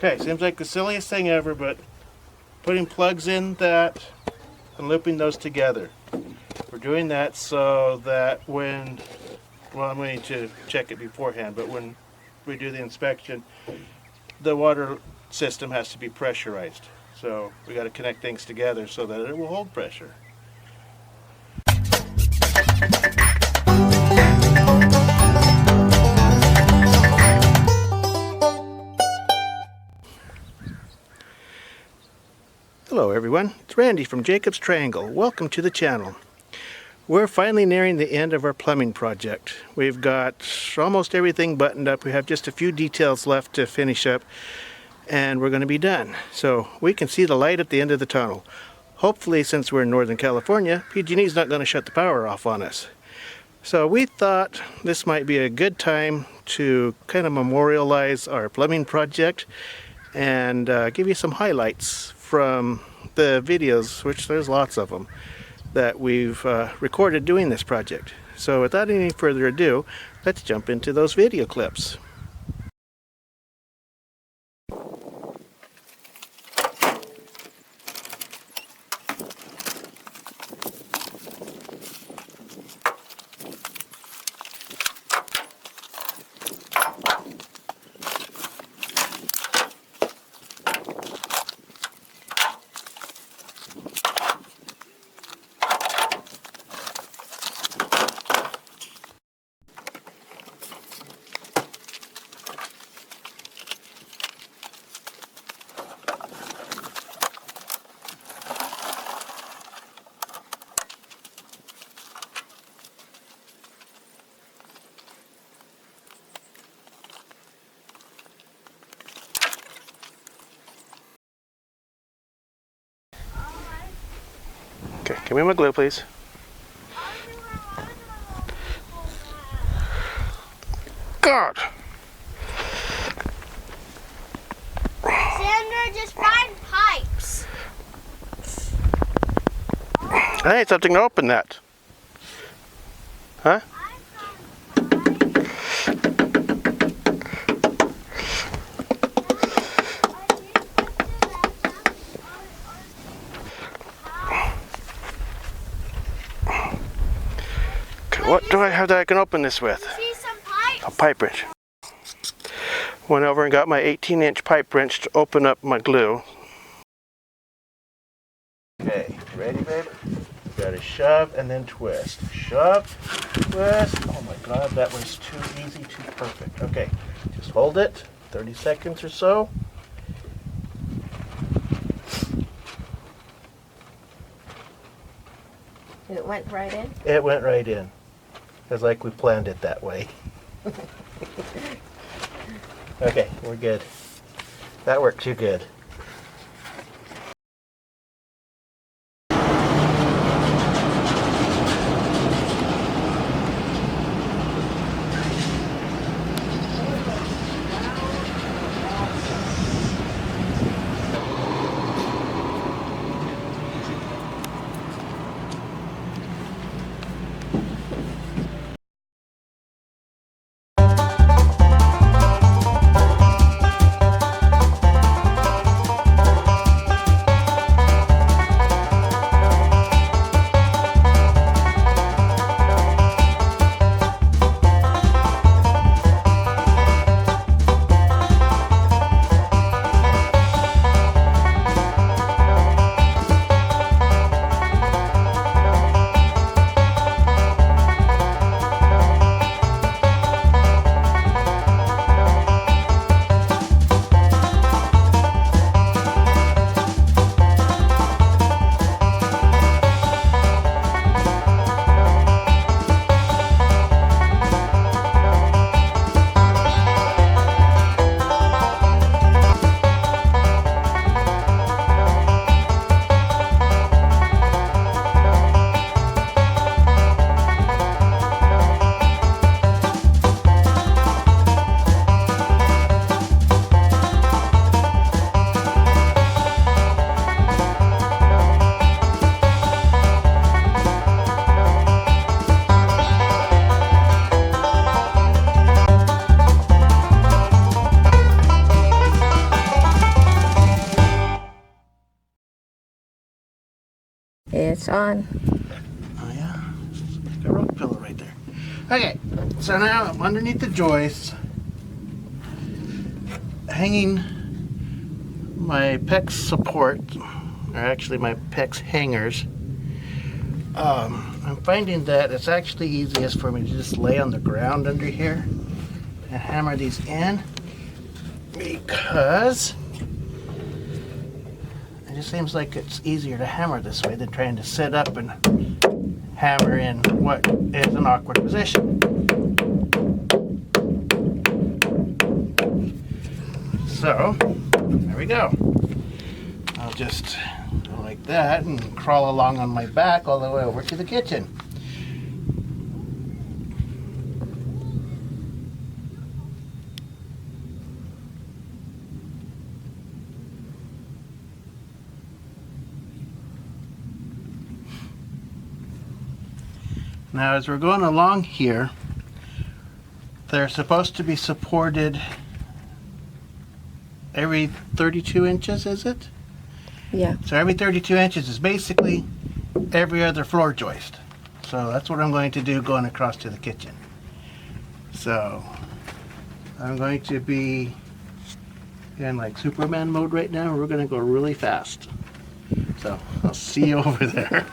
Okay, seems like the silliest thing ever, but putting plugs in that and looping those together. We're doing that so that when, well, I'm going to check it beforehand, but when we do the inspection, the water system has to be pressurized. So we got to connect things together so that it will hold pressure. Hello everyone, it's Randy from Jacob's Triangle. Welcome to the channel. We're finally nearing the end of our plumbing project. We've got almost everything buttoned up. We have just a few details left to finish up and we're going to be done. So we can see the light at the end of the tunnel. Hopefully, since we're in Northern California, PG&E's not going to shut the power off on us. So we thought this might be a good time to kind of memorialize our plumbing project and give you some highlights from the videos, which there's lots of them, that we've recorded doing this project. So without any further ado, let's jump into those video clips. Okay, give me my glue, please. God! Sandra, just find pipes. I need something to open that. Huh? What do I have that I can open this with? See some pipes? A pipe wrench. Went over and got my 18-inch pipe wrench to open up my glue. Okay, ready, babe? Gotta shove and then twist. Shove, twist. Oh my God, that was too easy, too perfect. Okay, just hold it, 30 seconds or so. It went right in. It went right in. It's like we planned it that way. Okay, we're good. That worked too good. It's on. Oh yeah, like a rope pillow right there. Okay, so now I'm underneath the joist, hanging my PEX support, or actually my PEX hangers. I'm finding that it's actually easiest for me to just lay on the ground under here and hammer these in, because it just seems like it's easier to hammer this way than trying to sit up and hammer in what is an awkward position. So, there we go. I'll just go like that and crawl along on my back all the way over to the kitchen. Now, as we're going along here, they're supposed to be supported every 32 inches, is it? Yeah. So every 32 inches is basically every other floor joist. So that's what I'm going to do going across to the kitchen. So I'm going to be in like Superman mode right now. We're going to go really fast. So I'll see you over there.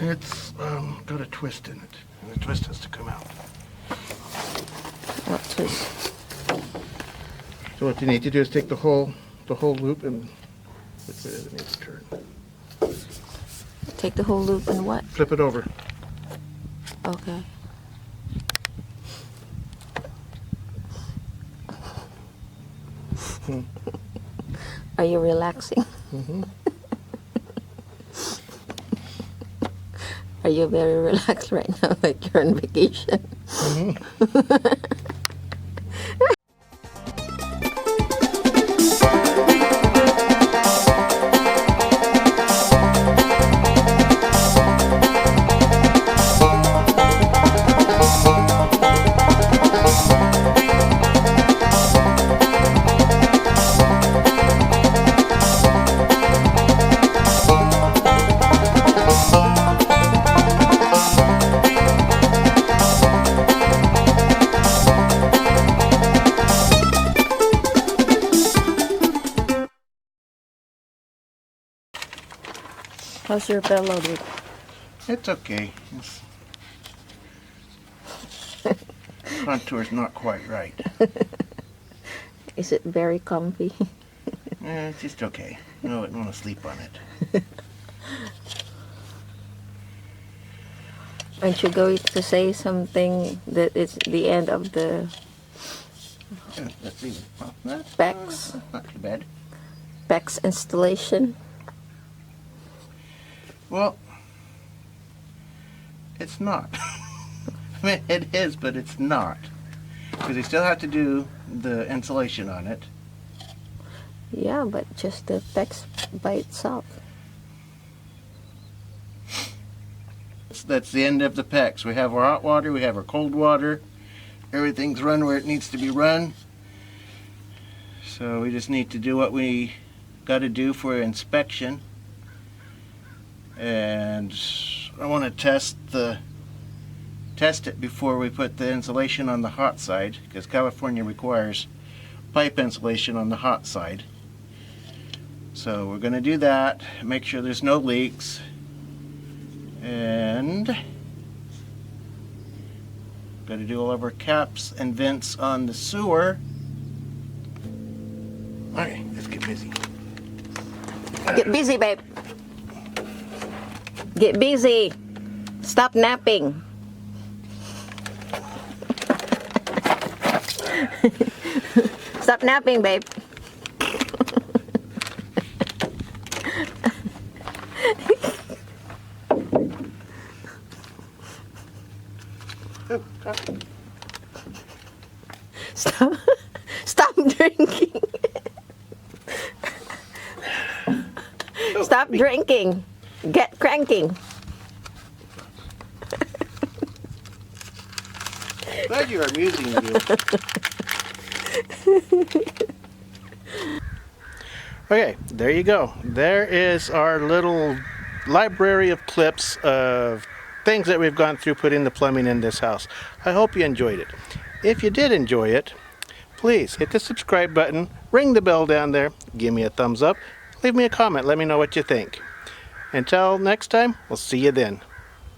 It's got a twist in it, and the twist has to come out. What twist? So what you need to do is take the whole loop and which way does it need to turn? Take the whole loop and what? Flip it over. Okay. Are you relaxing? Mm-hmm. Are you very relaxed right now, like you're on vacation? Mm-hmm. How's your bellow, dude? It's okay. Contour's not quite right. Is it very comfy? It's just okay. No, I don't want to sleep on it. Aren't you going to say something that it's the end of the Let's see. Well, that's PEX? not too bad. PEX installation? Well, it's not. I mean, it is, but it's not. Because you still have to do the insulation on it. Yeah, but just the PEX by itself. That's the end of the PEX. We have our hot water, we have our cold water. Everything's run where it needs to be run. So we just need to do what we got to do for inspection. And I want to test it before we put the insulation on the hot side, because California requires pipe insulation on the hot side. So we're going to do that, make sure there's no leaks, and got to do all of our caps and vents on the sewer. Okay, let's get busy. Get busy, babe. Get busy. Stop napping. Stop napping, babe. Stop. Stop drinking. Stop drinking. Get cranking. Glad you're amusing you. Okay, there you go. There is our little library of clips of things that we've gone through putting the plumbing in this house. I hope you enjoyed it. If you did enjoy it, please hit the subscribe button, ring the bell down there, give me a thumbs up, leave me a comment, let me know what you think. Until next time, we'll see you then.